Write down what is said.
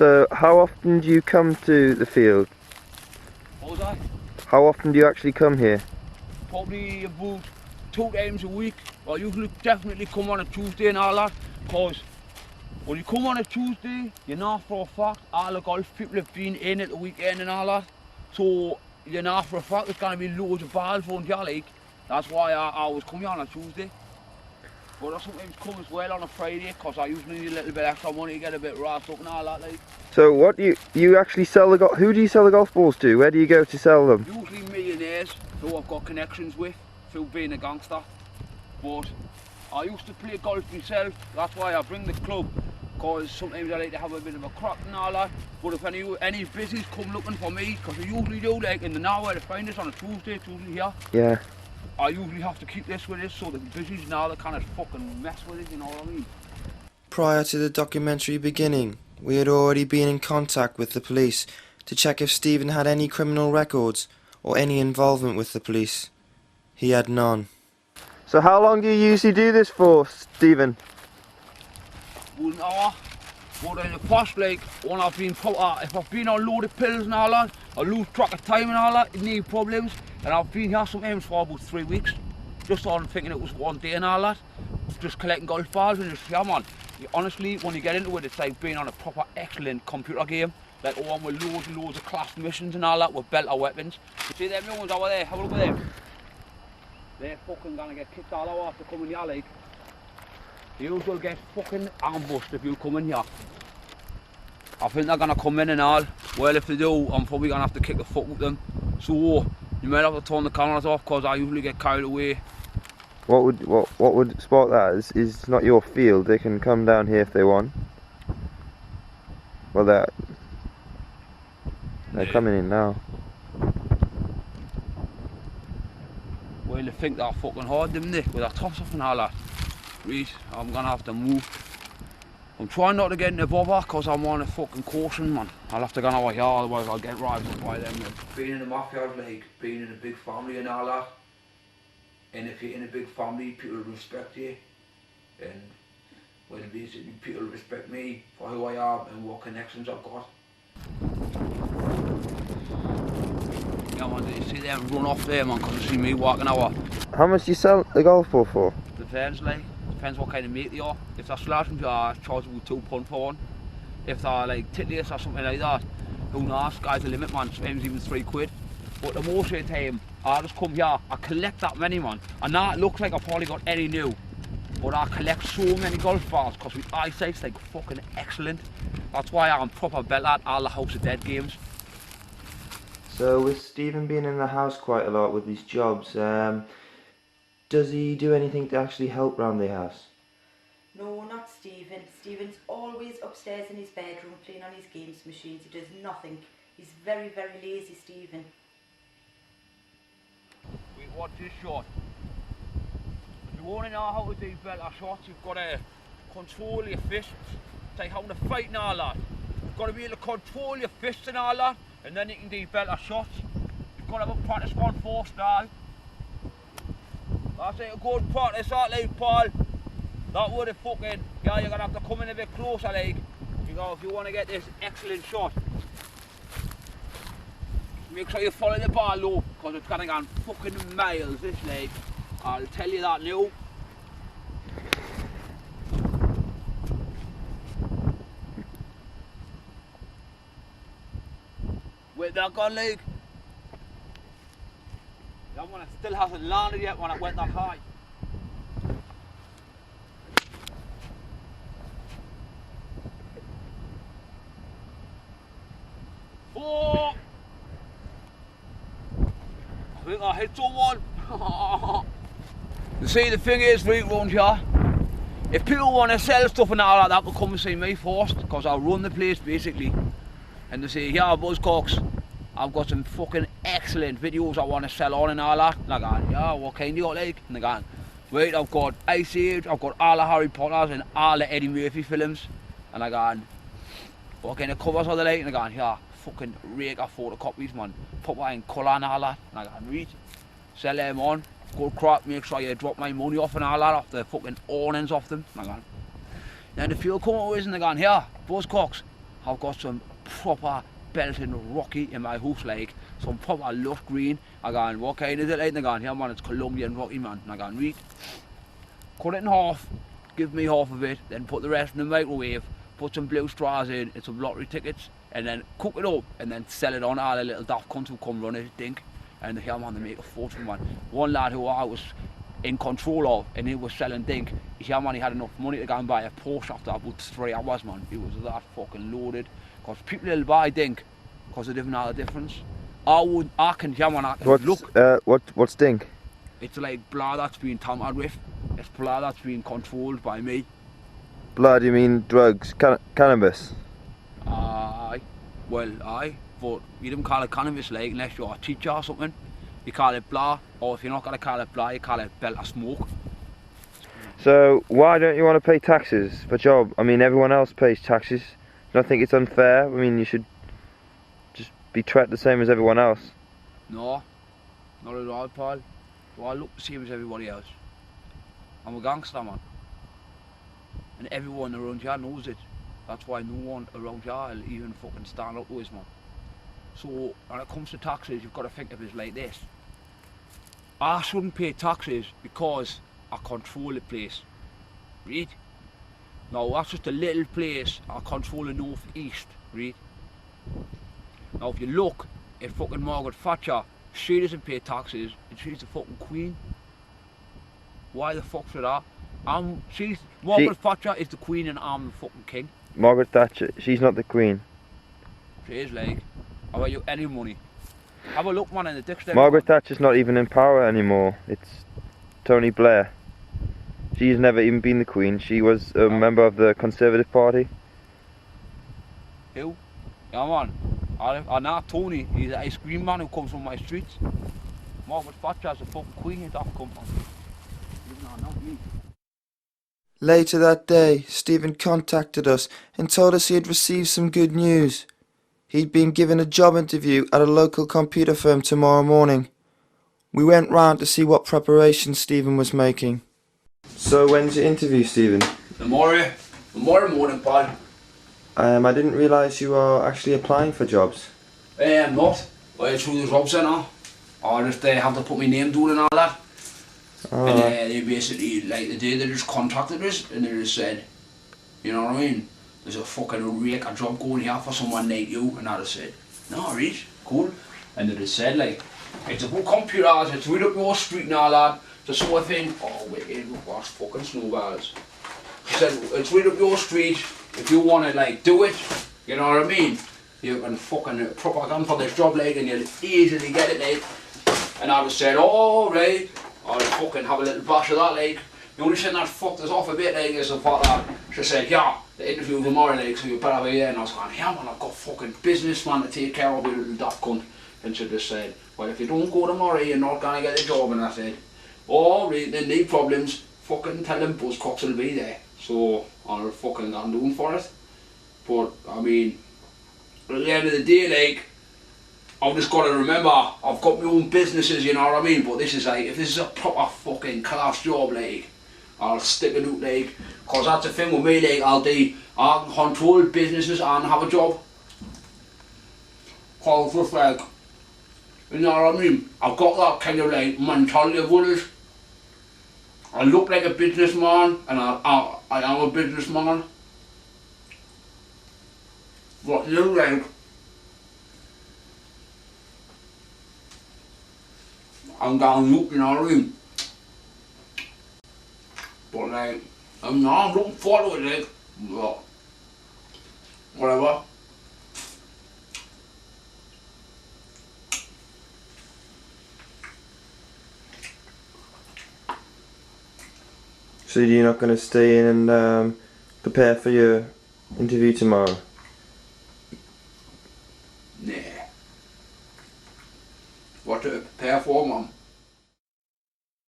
So, how often do you come to the field? What was that? How often do you actually come here? Probably about 2 times a week. I usually definitely come on a Tuesday and all that, because when you come on a Tuesday, you know for a fact all the golf people have been in at the weekend and all that. So you know for a fact there's going to be loads of balls on your league. That's why I always come here on a Tuesday. But I sometimes come as well on a Friday, because I usually need a little bit extra money to get a bit rasped up and all that. Like. So what do you actually sell the golf? Who do you sell the golf balls to? Where do you go to sell them? Usually millionaires who I've got connections with through being a gangster. But I used to play golf myself. That's why I bring the club, because sometimes I like to have a bit of a crack and all that. But if any business come looking for me, because they usually do, like, and they know where to find us on a Tuesday, it's usually here. Yeah. I usually have to keep this with us so the business now they kind of fucking mess with it, you know what I mean? Prior to the documentary beginning, we had already been in contact with the police to check if Stephen had any criminal records or any involvement with the police. He had none. So how long do you usually do this for, Stephen? 1 hour. But in the past, like, when I've been if I've been on loaded pills and all that, I lose track of time and all that, it need problems. And I've been here sometimes for about 3 weeks, just on thinking it was 1 day and all that, just collecting golf balls and just, yeah man, honestly, when you get into it, it's like being on a proper excellent computer game, like one with loads and loads of class missions and all that, with belter weapons. You see them new ones over there, have a look at them. They're fucking gonna get kicked all over after coming here, like. You will get fucking ambushed if you come in here. I think they're gonna come in and all. Well, if they do, I'm probably gonna have to kick the fuck with them. So you might have to turn the cameras off, because I usually get carried away. What would spot that? Is not your field. They can come down here if they want. Well, they're coming in now. Well, they think they're fucking hard, don't they? With their tops off and all that. Right, I'm gonna have to move. I'm trying not to get into bother, because I'm on a fucking caution, man. I'll have to go over here, otherwise I'll get robbed up by them. Being in the mafia, like, being in a big family and all that. And if you're in a big family, people respect you. And, well, basically, people respect me for who I am and what connections I've got. Yeah, man, did you see them run off there, man, because you see me walking over? How much do you sell the golf ball for? Depends, like. Depends what kind of mate they are. If they're slashing you, I charge about £2 for one. If they're like titliest or something like that, who knows, sky's the limit, man, sometimes even £3. But the most of the time, I just come here, I collect that many, man. And now it looks like I've probably got any new, but I collect so many golf balls, because my eyesight's like fucking excellent. That's why I'm proper belter at all the House of Dead games. So with Stephen being in the house quite a lot with his jobs, does he do anything to actually help around the house? No, not Stephen. Stephen's always upstairs in his bedroom playing on his games machines. He does nothing. He's very, very lazy, Stephen. Wait, what's this shot? If you want to know how to do better shots, you've got to control your fists. It's like how to fight and all that. You've got to be able to control your fists and all that, and then you can do better shots. You've got to have a practice one first now. That's it, a good practice that, like, Paul. That would have fucking, yeah, you're gonna have to come in a bit closer, like, you know, if you want to get this excellent shot. Make sure you follow the ball low, because it's gonna go fucking miles, this leg. I'll tell you that now. Wait, that gone, like. That one still hasn't landed yet when I went that high. Oh! I think I hit someone. You see, the thing is, right round here, if people want to sell stuff and all that, they have to come and see me first, because I run the place basically. And they say, yeah, Buzzcocks, I've got some fucking excellent videos I want to sell on and all that. And I go, yeah, what kind do you like? And they go, wait, I've got Ice Age, I've got all the Harry Potters and all the Eddie Murphy films. And I go, what kind of covers are they like? And I go, yeah, fucking rake of photocopies, man. Put that in colour and all that. And I go, read, sell them on. Good crap, make sure you drop my money off and all that, off the fucking awnings off them. And I go, then the field come always and they go, here, Buzzcocks, I've got some proper belting Rocky in my house, like some proper lush green. I gone, what kind is it like? And they gone, yeah man, it's Colombian Rocky, man. And I gone, read. Cut it in half, give me half of it, then put the rest in the microwave, put some blue straws in and some lottery tickets, and then cook it up and then sell it on all the little daft cunts who come run it, think. And yeah man, they make a fortune, man. One lad who I was in control of and he was selling dink, yeah man, he had enough money to go and buy a Porsche after about 3 hours, man. He was that fucking loaded. Because people will buy dink because they didn't know the difference. I can look. What's dink? It's like blood that's been tampered with. It's blood that's been controlled by me. Blood, you mean drugs? Cannabis? Aye. Well, aye. But you don't call it cannabis, like, unless you're a teacher or something. You call it blah, or if you're not going to call it blah, you call it belt of smoke. So, why don't you want to pay taxes for job? I mean, everyone else pays taxes. Don't think it's unfair? I mean, you should just be treated the same as everyone else. No, not at all, pal. Do I look the same as everybody else? I'm a gangster, man. And everyone around here knows it. That's why no one around here will even fucking stand up to us, man. So, when it comes to taxes, you've got to think of it like this. I shouldn't pay taxes because I control the place. Right? Now, that's just a little place. I control the northeast, right? Now, if you look at fucking Margaret Thatcher, she doesn't pay taxes and she's the fucking queen. Why the fuck should I? Margaret Thatcher is the queen and I'm the fucking king. Margaret Thatcher, she's not the queen. She is, like. How about you, any money? Have a look, man, in the dictionary. Margaret Thatcher's not even in power anymore. It's Tony Blair. She's never even been the queen. She was a member of the Conservative Party. Who? Yeah, man. I know Tony. He's an ice cream man who comes from my streets. Margaret Thatcher's the fucking queen of that company. Not me. Later that day, Stephen contacted us and told us he had received some good news. He'd been given a job interview at a local computer firm tomorrow morning. We went round to see what preparations Stephen was making. So when's your interview, Stephen? Tomorrow morning, pal. I didn't realise you were actually applying for jobs. I'm not. I through the job centre. I just have to put my name down and all that. Oh. And they basically, like the day they just contacted us and they just said, you know what I mean? There's a fucking rake of job going here for someone like you. And I just said, no, Rich, cool. And they just said, like, it's about computers, it's right up your street and all that. The sort of thing, oh wait, what's fucking snowballs. He said, it's right up your street, if you want to like do it, you know what I mean? You can fucking propaganda for this job, like, and you'll easily get it, like. And I just said, oh right, I'll fucking have a little bash of that, like. The only thing that fucked us off a bit, like, is the fact that she said, yeah, the interview tomorrow, like, so you better be there. And I was going, yeah man, I've got fucking business, man, to take care of, you little daft cunt. And she just said, well, if you don't go tomorrow, you're not going to get the job. And I said, oh, right, then no problems, fucking tell them buzzcocks will be there. So, I'll fucking go doing for it. But, I mean, at the end of the day, like, I've just got to remember, I've got my own businesses, you know what I mean? But this is like, if this is a proper fucking class job, like, I'll stick it out, like, cause that's the thing with me, like, I can control businesses and have a job. Cause just like, you know what I mean? I've got that kind of like mentality of others. I look like a businessman and I am a businessman. But you like, I'm down look, you know what I mean? But like, I'm looking forward to it, like, but whatever. So you're not going to stay in and prepare for your interview tomorrow? Nah. What to prepare for, man?